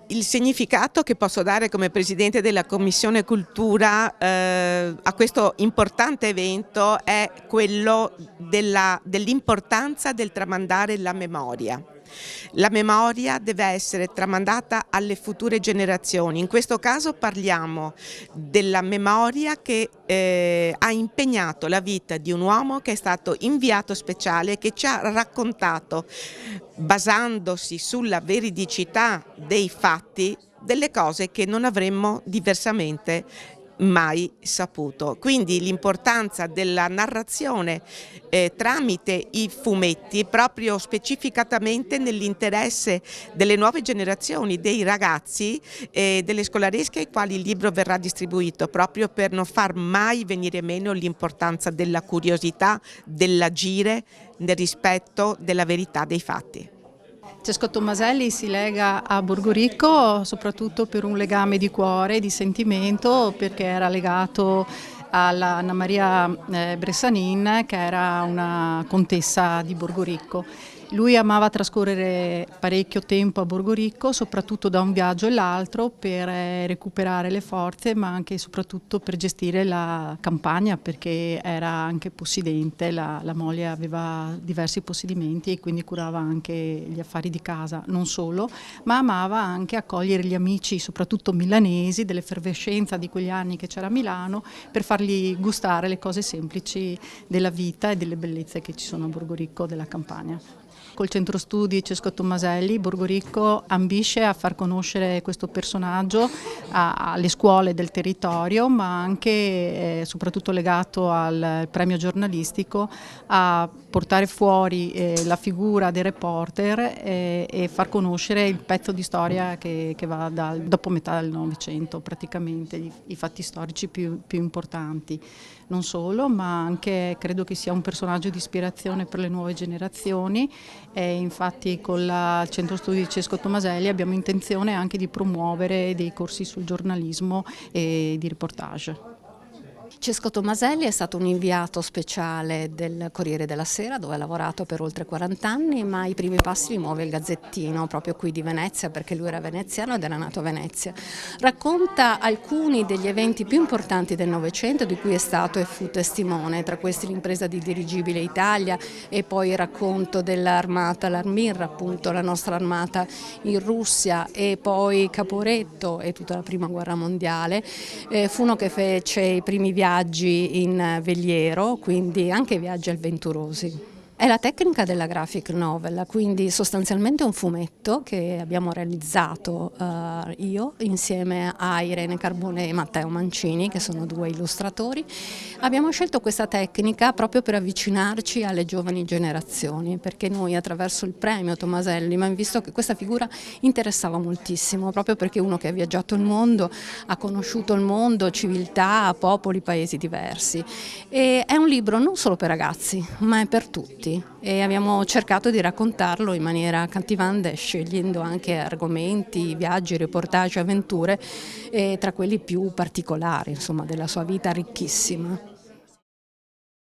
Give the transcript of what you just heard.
Il significato che posso dare come Presidente della Commissione Cultura a questo importante evento è quello dell'importanza del tramandare la memoria. La memoria deve essere tramandata alle future generazioni. In questo caso parliamo della memoria che ha impegnato la vita di un uomo che è stato inviato speciale, che ci ha raccontato, basandosi sulla veridicità dei fatti, delle cose che non avremmo diversamente mai saputo. Quindi l'importanza della narrazione tramite i fumetti, proprio specificatamente nell'interesse delle nuove generazioni, dei ragazzi e delle scolaresche ai quali il libro verrà distribuito, proprio per non far mai venire meno l'importanza della curiosità, dell'agire nel rispetto della verità dei fatti. Cesco Tommaselli si lega a Borgoricco soprattutto per un legame di cuore, di sentimento, perché era legato alla Anna Maria Bressanin, che era una contessa di Borgoricco. Lui amava trascorrere parecchio tempo a Borgoricco, soprattutto da un viaggio all'altro, per recuperare le forze, ma anche e soprattutto per gestire la campagna, perché era anche possidente, la moglie aveva diversi possedimenti e quindi curava anche gli affari di casa, non solo, ma amava anche accogliere gli amici, soprattutto milanesi, dell'effervescenza di quegli anni che c'era a Milano, per fargli gustare le cose semplici della vita e delle bellezze che ci sono a Borgoricco della campagna. Col centro studi Cesco Tommaselli, Borgoricco ambisce a far conoscere questo personaggio alle scuole del territorio, ma anche soprattutto legato al premio giornalistico, a portare fuori la figura del reporter e far conoscere il pezzo di storia che va dopo metà del Novecento, praticamente i fatti storici più importanti. Non solo, ma anche credo che sia un personaggio di ispirazione per le nuove generazioni. E infatti con il centro studi di Cesco Tommaselli abbiamo intenzione anche di promuovere dei corsi sul giornalismo e di reportage. Cesco Tommaselli è stato un inviato speciale del Corriere della Sera, dove ha lavorato per oltre 40 anni, ma i primi passi li muove il Gazzettino, proprio qui di Venezia, perché lui era veneziano ed era nato a Venezia. Racconta alcuni degli eventi più importanti del Novecento, di cui è stato e fu testimone, tra questi l'impresa di Dirigibile Italia e poi il racconto dell'armata, l'Armir, appunto la nostra armata in Russia, e poi Caporetto e tutta la prima guerra mondiale. Fu uno che fece i primi viaggi in veliero, quindi anche viaggi avventurosi. È la tecnica della graphic novel, quindi sostanzialmente un fumetto che abbiamo realizzato io insieme a Irene Carbone e Matteo Mancini, che sono due illustratori. Abbiamo scelto questa tecnica proprio per avvicinarci alle giovani generazioni, perché noi attraverso il premio Tommaselli abbiamo visto che questa figura interessava moltissimo, proprio perché uno che ha viaggiato il mondo, ha conosciuto il mondo, civiltà, popoli, paesi diversi. E è un libro non solo per ragazzi, ma è per tutti. E abbiamo cercato di raccontarlo in maniera accattivante, scegliendo anche argomenti, viaggi, reportage, avventure, tra quelli più particolari, insomma, della sua vita ricchissima.